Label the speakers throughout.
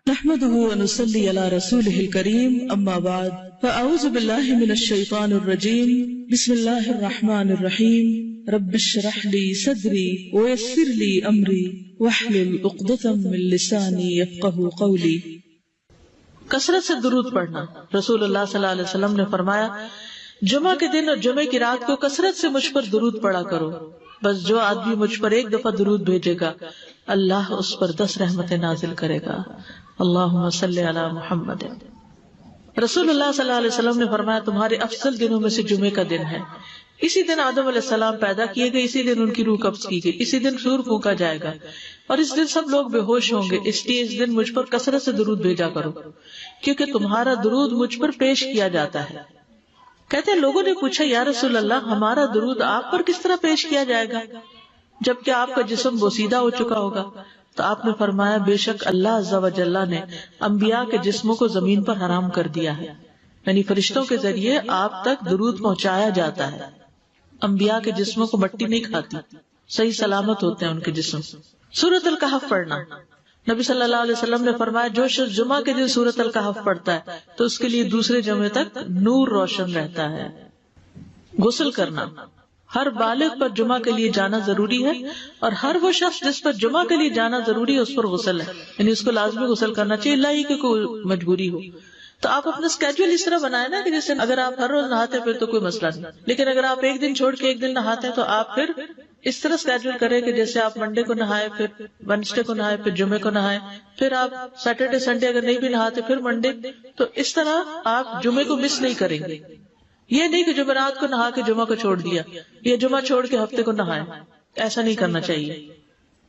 Speaker 1: نحمده ونصلي على رسوله الكريم اما بعد فاعوذ بالله من الشيطان الرجيم بسم الله الرحمن الرحيم رب اشرح لي صدري ويسر لي امري واحلل عقدة من لساني يفقهوا قولي۔
Speaker 2: کثرت سے درود پڑھنا۔ رسول اللہ صلی اللہ علیہ وسلم نے فرمایا جمعہ کے دن اور جمعہ کی رات کو کثرت سے مجھ پر درود پڑھا کرو، بس جو آدمی مجھ پر ایک دفعہ درود بھیجے گا اللہ اس پر 10 رحمتیں نازل کرے گا۔ اللہم صلی علی محمد۔ رسول اللہ صلی اللہ علیہ وسلم نے فرمایا تمہارے افضل دنوں میں سے جمعے کا دن ہے۔ اسی دن آدم علیہ السلام پیدا کیے گئے، اسی دن ان کی روح قبض کی گئی، اسی دن سور پھونکا جائے گا اور اس دن سب لوگ بے ہوش ہوں گے، اس لیے اس دن مجھ پر کثرت سے درود بھیجا کرو کیونکہ تمہارا درود مجھ پر پیش کیا جاتا ہے۔ کہتے ہیں لوگوں نے پوچھا یا رسول اللہ ہمارا درود آپ پر کس طرح پیش کیا جائے گا جبکہ آپ کا جسم بوسیدہ ہو چکا ہوگا؟ تو آپ نے فرمایا بے شک اللہ عز و جل نے انبیاء کے جسموں کو زمین پر حرام کر دیا ہے، یعنی فرشتوں کے ذریعے آپ تک درود پہنچایا جاتا ہے۔ انبیاء کے جسموں کو مٹی نہیں کھاتی، صحیح سلامت ہوتے ہیں ان کے جسم۔ سورۃ الکہف پڑھنا۔ نبی صلی اللہ علیہ وسلم نے فرمایا جو شخص جمعہ کے دن سورۃ الکہف پڑھتا ہے تو اس کے لیے دوسرے جمعے تک نور روشن رہتا ہے۔ غسل کرنا۔ ہر بالغ پر جمعہ کے لیے جانا ضروری ہے اور ہر وہ شخص جس پر جمعہ کے لیے جانا ضروری ہے اس پر غسل ہے، یعنی اس کو لازمی غسل کرنا چاہیے، اللہ ہی کہ کوئی مجبوری ہو۔ تو آپ اپنا اسکیڈول اس طرح بنائے نا کہ جیسے اگر آپ ہر روز نہاتے پھر تو کوئی مسئلہ نہیں، لیکن اگر آپ ایک دن چھوڑ کے ایک دن نہاتے ہیں تو آپ پھر اس طرح اسکیڈول کریں کہ جیسے آپ منڈے کو نہائے، پھر وینسڈے کو نہائے، پھر جمعے کو نہائے، پھر آپ سیٹرڈے سنڈے اگر نہیں بھی نہاتے پھر منڈے، تو اس طرح آپ جمعے کو مس نہیں کریں گے۔ یہ نہیں کہ جمعرات کو نہا کے جمعہ کو چھوڑ دیا یا جمعہ چھوڑ کے ہفتے کو نہائے، ایسا نہیں کرنا چاہیے۔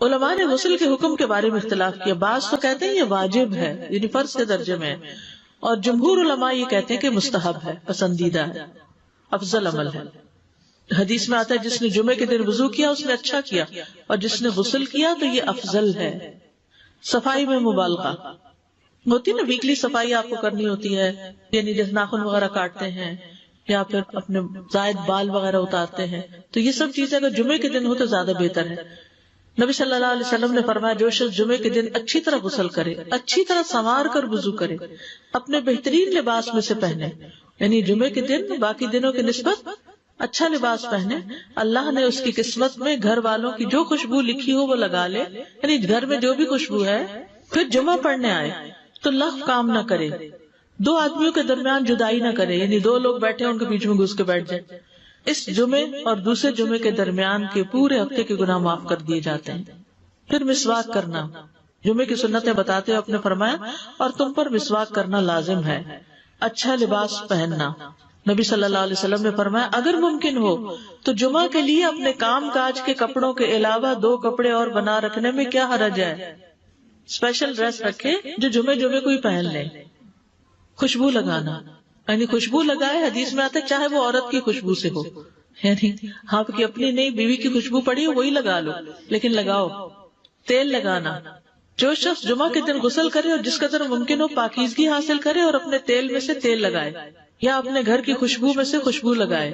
Speaker 2: علماء نے غسل کے حکم کے بارے میں اختلاف کیا، بعض تو کہتے ہیں یہ واجب ہے یعنی فرض کے درجے میں ہے، اور جمہور علماء یہ کہتے ہیں کہ مستحب ہے، پسندیدہ ہے، افضل عمل ہے۔ حدیث میں آتا ہے جس نے جمعے کے دن وضو کیا اس نے اچھا کیا اور جس نے غسل کیا تو یہ افضل ہے۔ صفائی میں مبالغہ ہوتی نا، ویکلی صفائی آپ کو کرنی ہوتی ہے، یعنی جیسے ناخن وغیرہ کاٹتے ہیں یا پھر اپنے زائد بال وغیرہ اتارتے ہیں، تو یہ سب چیزیں اگر جمعے کے دن ہو تو زیادہ بہتر ہے۔ نبی صلی اللہ علیہ وسلم نے فرمایا جو شخص جمعے کے دن اچھی طرح غسل کرے، اچھی طرح سنوار کر وضو کرے، اپنے بہترین لباس میں سے پہنے، یعنی جمعے کے دن باقی دنوں کی نسبت اچھا لباس پہنے، اللہ نے اس کی قسمت میں گھر والوں کی جو خوشبو لکھی ہو وہ لگا لے، یعنی گھر میں جو بھی خوشبو ہے، پھر جمعہ پڑھنے آئے تو لغو کام نہ کرے، 2 آدمیوں کے درمیان جدائی نہ کرے، یعنی 2 لوگ بیٹھے ان کے بیچ میں گھس کے بیٹھ جائے۔ اس جمعے اور دوسرے جمعے کے درمیان کے پورے ہفتے کے گناہ معاف کر دیے جاتے ہیں۔ پھر مسواک کرنا۔ جمعے کی سنتیں بتاتے ہوئے آپ نے فرمایا اور تم پر مسواک کرنا لازم ہے۔ اچھا لباس پہننا۔ نبی صلی اللہ علیہ وسلم نے فرمایا اگر ممکن ہو تو جمعہ کے لیے اپنے کام کاج کے کپڑوں کے علاوہ 2 کپڑے اور بنا رکھنے میں کیا حرج ہے؟ اسپیشل ڈریس رکھے جو جمعے کو ہی پہن لے۔ خوشبو لگانا، یعنی خوشبو لگائے، حدیث میں آتا ہے چاہے وہ عورت کی خوشبو سے ہو، یعنی آپ کی اپنی نہیں، بیوی کی خوشبو پڑی ہو وہی لگا لو، لیکن لگاؤ۔ تیل لگانا۔ جو شخص جمعہ کے دن غسل کرے اور جس قدر ممکن ہو پاکیزگی حاصل کرے اور اپنے تیل میں سے تیل لگائے یا اپنے گھر کی خوشبو میں سے خوشبو لگائے،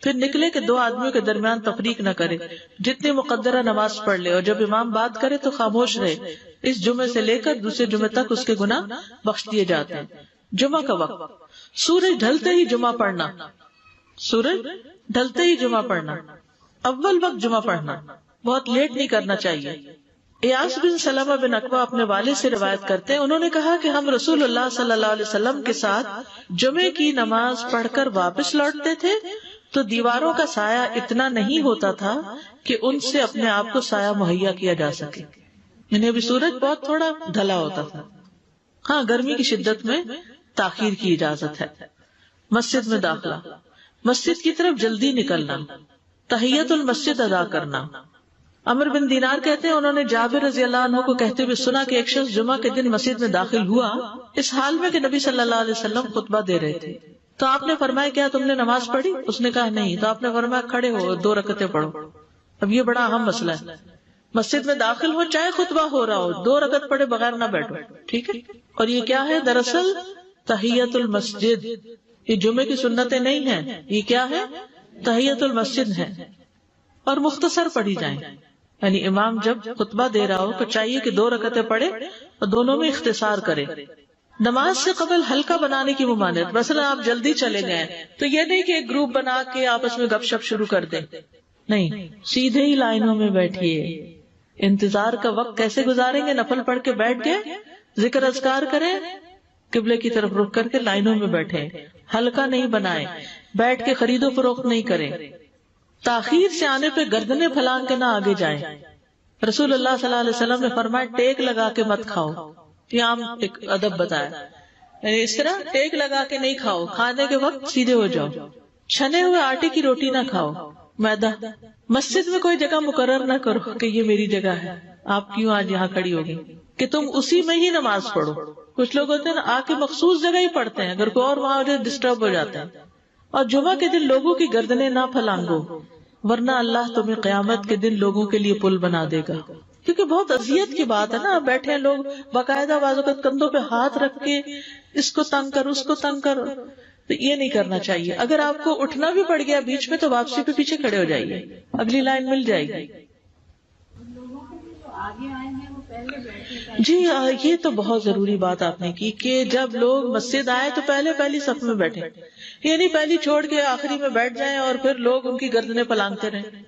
Speaker 2: پھر نکلے کہ 2 آدمیوں کے درمیان تفریق نہ کرے، جتنی مقدرہ نماز پڑھ لے اور جب امام بات کرے تو خاموش رہے۔ اس جمعے سے لے کر دوسرے جمعے تک اس کے گناہ بخش دیے جاتے ہیں۔ جمعہ کا وقت۔ سورج ڈھلتے ہی جمعہ پڑھنا۔ سورج ڈھلتے ہی جمعہ پڑھنا، اول وقت جمعہ پڑھنا، بہت لیٹ نہیں کرنا چاہیے۔ ایاس بن سلمہ بن عقبہ اپنے والد سے روایت کرتے ہیں، انہوں نے کہا کہ ہم رسول اللہ صلی اللہ علیہ وسلم کے ساتھ جمعے کی نماز پڑھ کر واپس لوٹتے تھے تو دیواروں کا سایہ اتنا نہیں ہوتا تھا کہ ان سے اپنے آپ کو سایہ مہیا کیا جا سکے، یعنی ابھی سورج بہت تھوڑا ڈھلا ہوتا تھا۔ ہاں گرمی کی شدت میں تاخیر کی اجازت ہے۔ مسجد میں داخلہ۔ مسجد کی طرف جلدی نکلنا، تحیت المسجد ادا کرنا۔ عمر بن دینار کہتے ہیں انہوں نے جابر رضی اللہ عنہ کو کہتے ہوئے سنا کہ ایک شخص جمعہ کے دن مسجد میں داخل ہوا اس حال میں کہ نبی صلی اللہ علیہ وسلم خطبہ دے رہے تھے، تو آپ نے فرمایا کیا تم نے نماز پڑھی؟ اس نے کہا نہیں، تو آپ نے فرمایا کھڑے ہو 2 رکعتیں پڑھو۔ اب یہ بڑا اہم مسئلہ ہے، مسجد میں داخل ہو چاہے خطبہ ہو رہا ہو 2 رکعت پڑھے بغیر نہ بیٹھو، ٹھیک ہے؟ اور یہ کیا ہے؟ دراصل تحیت المسجد، یہ جمعے کی سنتیں نہیں ہیں، یہ کیا ہے؟ تحیت المسجد ہے، اور مختصر پڑھی جائیں۔ یعنی امام جب خطبہ دے رہا ہو تو چاہیے کہ 2 رکعتیں پڑھے اور دونوں میں اختصار کرے. نماز سے قبل ہلکا بنانے کی ممانعت. مثلا آپ جلدی چلے گئے تو یہ نہیں کہ ایک گروپ بنا کے آپس میں گپ شپ شروع کر دیں, نہیں, سیدھے ہی لائنوں میں بیٹھیے. انتظار کا وقت کیسے گزاریں گے؟ نفل پڑھ کے بیٹھ گئے, ذکر اذکار کریں, قبلے کی طرف رخ کر کے لائنوں میں بیٹھے. ہلکا نہیں بنائے, بیٹھ کے خرید و فروخت نہیں کریں. تاخیر سے آنے پہ گردنیں پھلانگ کے نہ آگے جائیں. رسول اللہ صلی اللہ علیہ وسلم نے فرمایا ٹیک لگا کے مت کھاؤ. یہ عام ایک ادب بتایا, یعنی اس طرح ٹیک لگا کے نہیں کھاؤ, کھانے کے وقت سیدھے ہو جاؤ. چھنے ہوئے آٹے کی روٹی نہ کھاؤ, میدا. مسجد میں کوئی جگہ مقرر نہ کرو کہ یہ میری جگہ ہے, آپ کیوں آج یہاں کھڑی ہوگی, کہ تم اسی میں ہی نماز پڑھو. کچھ لوگ ہوتے ہیں نا آ کے مخصوص جگہ ہی پڑھتے ہیں, اگر کوئی اور وہاں ڈسٹرب ہو جاتے ہیں. اور جمعہ کے دن لوگوں کی گردنیں نہ پھلانگو, ورنہ اللہ تمہیں قیامت کے دن لوگوں کے لیے پل بنا دے گا. کیونکہ بہت اذیت کی بات ہے نا, بیٹھے ہیں لوگ باقاعدہ بازو کا کندھوں پہ ہاتھ رکھ کے اس کو تنگ کر اس کو تنگ کر, تو یہ نہیں کرنا چاہیے. اگر آپ کو اٹھنا بھی پڑ گیا بیچ میں تو واپسی پہ پیچھے کھڑے ہو جائیے, اگلی لائن مل جائے گی. جی یہ تو بہت ضروری بات آپ نے کی کہ جب لوگ مسجد آئے تو پہلی صف میں بیٹھے, یعنی پہلی چھوڑ کے آخری میں بیٹھ جائیں اور پھر لوگ ان کی گردنیں پلانگتے رہیں,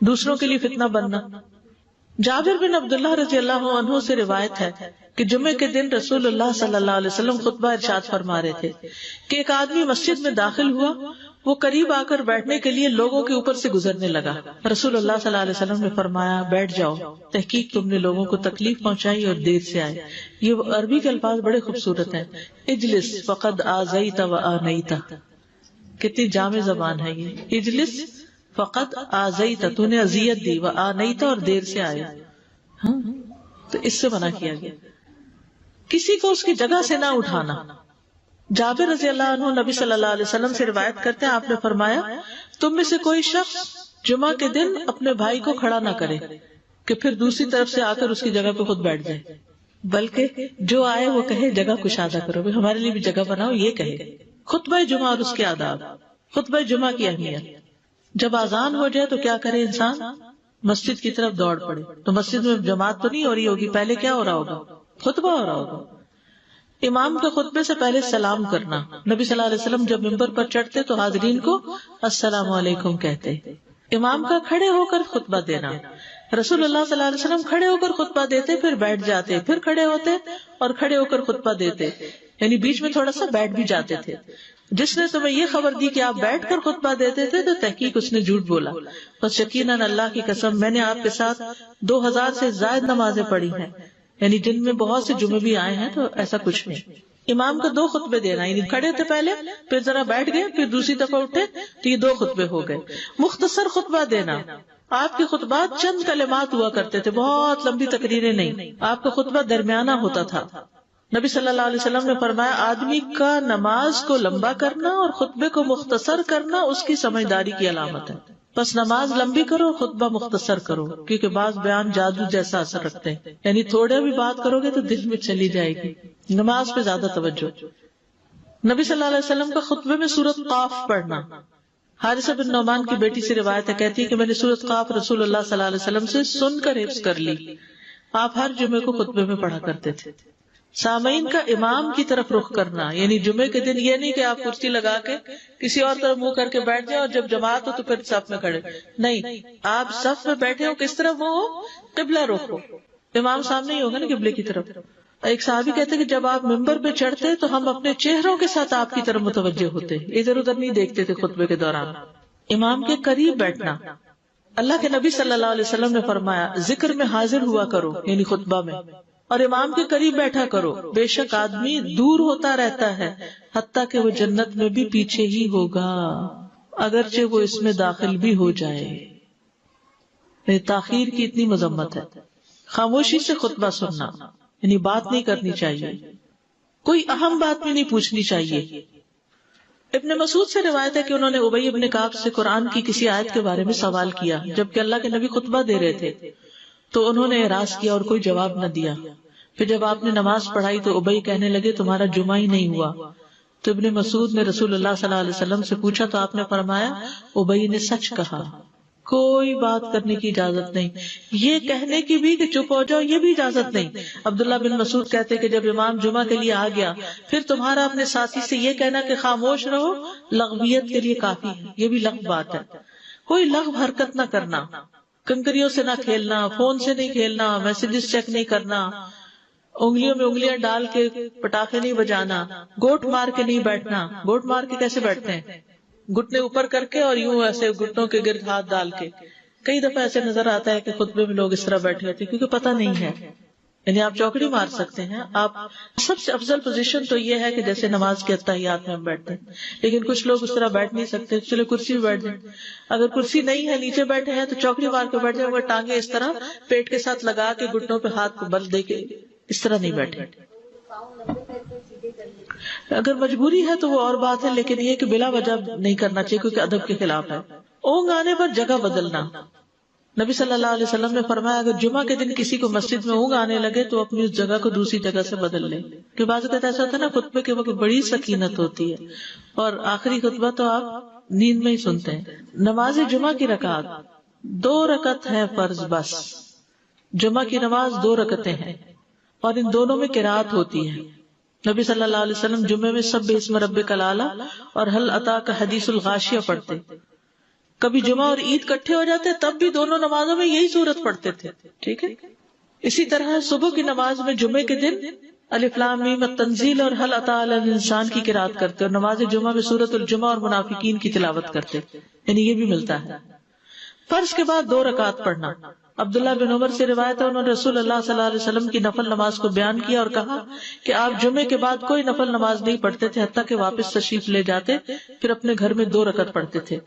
Speaker 2: دوسروں کے لیے فتنہ بننا. جابر بن عبداللہ رضی اللہ عنہ سے روایت ہے کہ جمعے کے دن رسول اللہ صلی اللہ علیہ وسلم خطبہ ارشاد فرما رہے تھے کہ ایک آدمی مسجد میں داخل ہوا, وہ قریب آ کر بیٹھنے کے لیے لوگوں کے اوپر سے گزرنے لگا. رسول اللہ صلی اللہ علیہ وسلم نے فرمایا بیٹھ جاؤ, تحقیق تم نے لوگوں کو تکلیف پہنچائی اور دیر سے آئے. یہ عربی کے الفاظ بڑے خوبصورت ہیں. اجلس فقد آذیت و آنیت, کتنی جامع زبان ہے یہ. اجلس فقط آذیت, تو نے اذیت دی, و آنیت, اور دیر سے آئے. تو اس سے منع کیا گیا. کسی کو اس کی جگہ سے نہ اٹھانا. جابر رضی اللہ عنہ نبی صلی اللہ علیہ وسلم سے روایت کرتے ہیں, آپ نے فرمایا تم میں سے کوئی شخص جمعہ کے دن اپنے بھائی کو کھڑا نہ کرے کہ پھر دوسری طرف سے آ کر اس کی جگہ پہ خود بیٹھ جائے, بلکہ جو آئے وہ کہے جگہ کشادہ کرو, ہمارے لیے بھی جگہ بناؤ, یہ کہے. خطبہ جمعہ اور اس کے آداب. خطبہ جمعہ کی اہمیت. جب اذان ہو جائے تو کیا کرے انسان؟ مسجد کی طرف دوڑ پڑے. تو مسجد میں جماعت تو نہیں ہو رہی ہوگی, پہلے کیا ہو رہا ہوگا؟ خطبہ ہو رہا ہوگا. امام کے خطبے سے پہلے سلام کرنا. نبی صلی اللہ علیہ وسلم جب ممبر پر چڑھتے تو حاضرین کو السلام علیکم کہتے. امام کا کھڑے ہو کر خطبہ دینا. رسول اللہ صلی اللہ علیہ وسلم کھڑے ہو کر خطبہ دیتے, پھر بیٹھ جاتے, پھر کھڑے ہوتے اور کھڑے ہو کر خطبہ دیتے, یعنی بیچ میں تھوڑا سا بیٹھ بھی جاتے تھے. جس نے تمہیں یہ خبر دی کہ آپ بیٹھ کر خطبہ دیتے تھے تو تحقیق اس نے جھوٹ بولا. بس یقیناً اللہ کی قسم میں نے آپ کے ساتھ 2000 سے زائد نمازیں پڑھی ہیں, یعنی جن میں بہت سے جمعے بھی آئے ہیں, تو ایسا کچھ نہیں. امام کو 2 خطبے دینا, یعنی کھڑے تھے پہلے, پھر ذرا بیٹھ گئے, پھر دوسری دفعہ اٹھے تو یہ 2 خطبے ہو گئے. مختصر خطبہ دینا. آپ کے خطبات چند کلمات ہوا کرتے تھے, بہت لمبی تقریریں نہیں. آپ کا خطبہ درمیانہ ہوتا تھا. نبی صلی اللہ علیہ وسلم نے فرمایا آدمی کا نماز کو لمبا کرنا اور خطبے کو مختصر کرنا اس کی سمجھداری کی علامت ہے. بس نماز لمبی کرو, خطبہ مختصر کرو, کیونکہ بعض بیان جادو جیسا اثر رکھتے ہیں, یعنی تھوڑے بھی بات کرو گے تو دل میں چلی جائے گی. نماز پہ زیادہ توجہ. نبی صلی اللہ علیہ وسلم کا خطبے میں سورۃ قاف پڑھنا. حارثہ بن نعمان کی بیٹی سے روایت ہے, کہتی ہے کہ میں نے سورۃ قاف رسول اللہ صلی اللہ علیہ وسلم سے سن کر حفظ کر لی. آپ ہر جمعے کو خطبے میں پڑھا کرتے تھے. سامعین کا امام کی طرف رخ کرنا, یعنی جمعے کے دن یہ نہیں کہ آپ کرسی لگا کے کسی اور طرف منہ کر کے بیٹھ جائیں اور جب جماعت ہو تو پھر صف میں کھڑے. نہیں, آپ صف میں بیٹھے ہو, کس طرف وہ ہو؟ قبلہ رخ ہو, امام سامنے ہی ہوگا نا قبلے کی طرف. ایک صحابی کہتے کہ جب آپ ممبر پہ چڑھتے تو ہم اپنے چہروں کے ساتھ آپ کی طرف متوجہ ہوتے, ادھر ادھر نہیں دیکھتے تھے خطبے کے دوران. امام کے قریب بیٹھنا. اللہ کے نبی صلی اللہ علیہ وسلم نے فرمایا ذکر میں حاضر ہوا کرو, یعنی خطبہ میں, اور امام کے قریب بیٹھا کرو. بے شک آدمی دور ہوتا رہتا ہے حتیٰ کہ وہ جنت میں بھی پیچھے ہی ہوگا, اگرچہ وہ اس میں داخل بھی ہو جائے. تاخیر کی اتنی مذمت ہے. خاموشی سے خطبہ سننا, یعنی بات نہیں کرنی چاہیے, کوئی اہم بات بھی نہیں پوچھنی چاہیے. ابن مسعود سے روایت ہے کہ انہوں نے ابی ابن کعب سے قرآن کی کسی آیت کے بارے میں سوال کیا جبکہ اللہ کے نبی خطبہ دے رہے تھے, تو انہوں نے اعراض کیا اور کوئی جواب نہ دیا. پھر جب آپ نے نماز پڑھائی تو ابی کہنے لگے تمہارا جمعہ ہی نہیں ہوا. تو ابن مسعود نے رسول اللہ صلی اللہ علیہ وسلم سے پوچھا تو آپ نے فرمایا ابی نے سچ کہا. کوئی بات کرنے کی اجازت نہیں، یہ کہنے کی بھی کہ چپ ہو جاؤ یہ بھی اجازت نہیں۔ عبداللہ بن مسعود کہتے کہ جب امام جمعہ کے لیے آ گیا پھر تمہارا اپنے ساتھی سے یہ کہنا کہ خاموش رہو لغویت کے لیے کافی ہے، یہ بھی لغو بات ہے۔ کوئی لغو حرکت نہ کرنا، کنکریوں سے نہ کھیلنا، فون سے نہیں کھیلنا، میسجز چیک نہیں کرنا، انگلیوں میں انگلیاں ڈال کے پٹاخے نہیں بجانا، گوٹ مار کے نہیں بیٹھنا۔ گوٹ مار کے کیسے بیٹھتے ہیں؟ گھٹنے اوپر کر کے اور یوں ایسے گھٹنوں کے گرد ہاتھ ڈال کے۔ کئی دفعہ ایسے نظر آتا ہے کہ خطبے میں لوگ اس طرح بیٹھے ہوتے ہیں کیونکہ پتہ نہیں ہے، یعنی آپ چوکڑی مار سکتے ہیں۔ آپ سب سے افضل پوزیشن تو یہ ہے کہ جیسے نماز کے اتحیات میں ہم بیٹھتے ہیں، لیکن کچھ لوگ اس طرح بیٹھ نہیں سکتے، چلے کرسی میں بیٹھ جائیں۔ اگر کرسی نہیں ہے نیچے بیٹھے ہیں تو چوکڑی مار کے بیٹھ جائیں، مگر ٹانگیں اس طرح پیٹ کے ساتھ لگا کے گھٹنوں پہ ہاتھ کو بل دے کے اس طرح نہیں بیٹھے۔ اگر مجبوری ہے تو وہ اور بات ہے، لیکن یہ کہ بلا وجہ نہیں کرنا چاہیے کیونکہ ادب کے خلاف ہے۔ اونگ آنے پر جگہ بدلنا، نبی صلی اللہ علیہ وسلم نے فرمایا اگر جمعہ کے دن کسی کو مسجد میں اونگ آنے لگے تو اپنی اس جگہ کو دوسری جگہ سے بدل لے، کہ بعض اوقات ایسا ہوتا ہے نا خطبے کے وقت بڑی سکینت ہوتی ہے اور آخری خطبہ تو آپ نیند میں ہی سنتے ہیں۔ نماز جمعہ کی رکعت 2 رکعت ہے فرض بس، جمعہ کی نماز 2 رکعتیں ہیں اور ان دونوں میں قرات ہوتی ہے۔ نبی صلی اللہ علیہ وسلم جمعے میں سبح اسم ربک الاعلی اور هل اتاک حدیث الغاشیہ پڑھتے۔ کبھی جمعہ اور عید کٹھے ہو جاتے تب بھی دونوں نمازوں میں یہی سورت پڑھتے تھے، ٹھیک ہے۔ اسی طرح صبح کی نماز میں جمعے کے دن الف لام میم التنزیل اور هل اتی علی الانسان کی قرات کرتے اور نماز جمعہ میں سورۃ الجمعہ اور منافقین کی تلاوت کرتے، یعنی یہ بھی ملتا ہے۔ فرض کے بعد 2 رکعت پڑھنا، عبداللہ بن عمر سے روایت ہے انہوں نے رسول اللہ صلی اللہ علیہ وسلم کی نفل نماز کو بیان کیا اور کہا کہ آپ جمعے کے بعد کوئی نفل نماز نہیں پڑھتے تھے حتیٰ کہ واپس تشریف لے جاتے، پھر اپنے گھر میں 2 رکعت پڑھتے تھے۔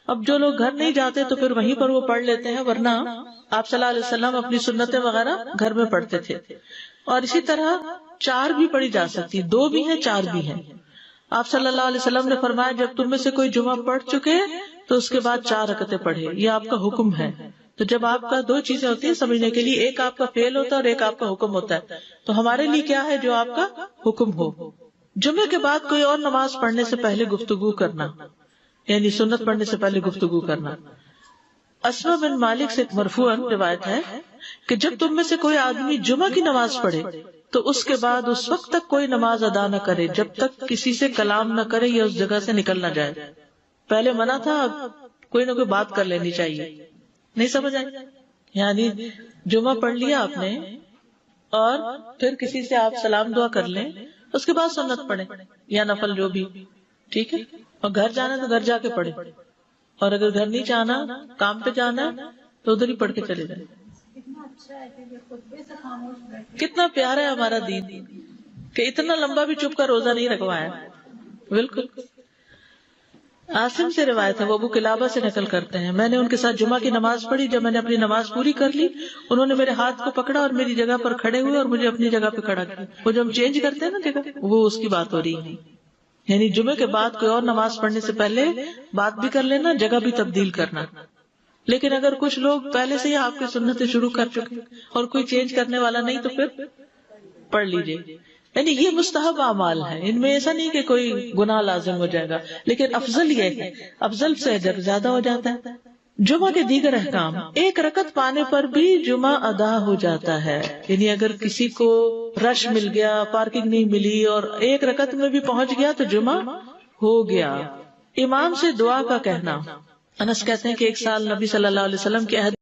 Speaker 2: اب جو لوگ گھر نہیں جاتے تو پھر وہیں پر وہ پڑھ لیتے ہیں، ورنہ آپ صلی اللہ علیہ وسلم اپنی سنتیں وغیرہ گھر میں پڑھتے تھے۔ اور اسی طرح 4 بھی پڑھی جا سکتی، 2 بھی ہیں 4 بھی ہیں۔ آپ صلی اللہ علیہ وسلم نے فرمایا جب تم میں سے کوئی جمعہ پڑھ چکے تو اس کے بعد 4 رکعتیں پڑھے، یہ آپ کا حکم ہے۔ تو جب آپ کا 2 چیزیں ہوتی ہیں سمجھنے کے لیے، ایک آپ کا فعل ہوتا ہے اور ایک آپ کا حکم ہوتا ہے، تو ہمارے لیے کیا ہے جو آپ کا حکم ہو۔ جمعے کے بعد کوئی اور نماز پڑھنے سے پہلے گفتگو کرنا، یعنی سنت پڑھنے سے پہلے گفتگو کرنا۔ اسما بن مالک سے مرفوعاً روایت ہے کہ جب تم میں سے کوئی آدمی جمعہ کی نماز پڑھے تو اس کے بعد اس وقت تک کوئی نماز ادا نہ کرے جب تک کسی سے کلام نہ کرے یا اس جگہ سے نکل نہ جائے۔ پہلے منع تھا، اب کوئی نہ کوئی بات کر لینی چاہیے، نہیں سمجھ آئی؟ یعنی جمعہ پڑھ لیا آپ نے اور پھر کسی سے آپ سلام دعا کر لیں، اس کے بعد سنت پڑھیں یا نفل جو بھی، ٹھیک ہے۔ اور گھر جانا تو گھر جا کے پڑھیں، اور اگر گھر نہیں جانا کام پہ جانا تو ادھر ہی پڑھ کے چلے جائیں۔ کتنا پیارا ہے ہمارا دین کہ اتنا لمبا بھی چپ کا روزہ نہیں رکھوایا۔ بالکل۔ عاصم سے روایت ہے، وہ ابو قلابہ سے نقل کرتے ہیں، میں نے ان کے ساتھ جمعہ کی نماز پڑھی، جب میں نے اپنی نماز پوری کر لی انہوں نے میرے ہاتھ کو پکڑا اور میری جگہ پر کھڑے ہوئے اور مجھے اپنی جگہ پہ کھڑا کیا۔ وہ جو ہم چینج کرتے ہیں نا جگہ، وہ اس کی بات ہو رہی ہے، یعنی جمعے کے بعد کوئی اور نماز پڑھنے سے پہلے بات بھی کر لینا، جگہ بھی تبدیل کرنا۔ لیکن اگر کچھ لوگ پہلے سے ہی آپ کی سنتیں شروع کر چکے اور کوئی چینج کرنے والا نہیں تو پھر پڑھ لیجیے۔ یعنی یہ مستحب اعمال ہے، ان میں ایسا نہیں کہ کوئی گناہ لازم ہو جائے گا، لیکن افضل یہ ہے، افضل سے اجر زیادہ ہو جاتا ہے۔ جمعہ کے دیگر احکام، 1 رکعت پانے پر بھی جمعہ ادا ہو جاتا ہے، یعنی اگر کسی کو رش مل گیا، پارکنگ نہیں ملی اور 1 رکعت میں بھی پہنچ گیا تو جمعہ ہو گیا۔ امام سے دعا کا کہنا، انس کہتے ہیں کہ ایک سال نبی صلی اللہ علیہ وسلم کے عہد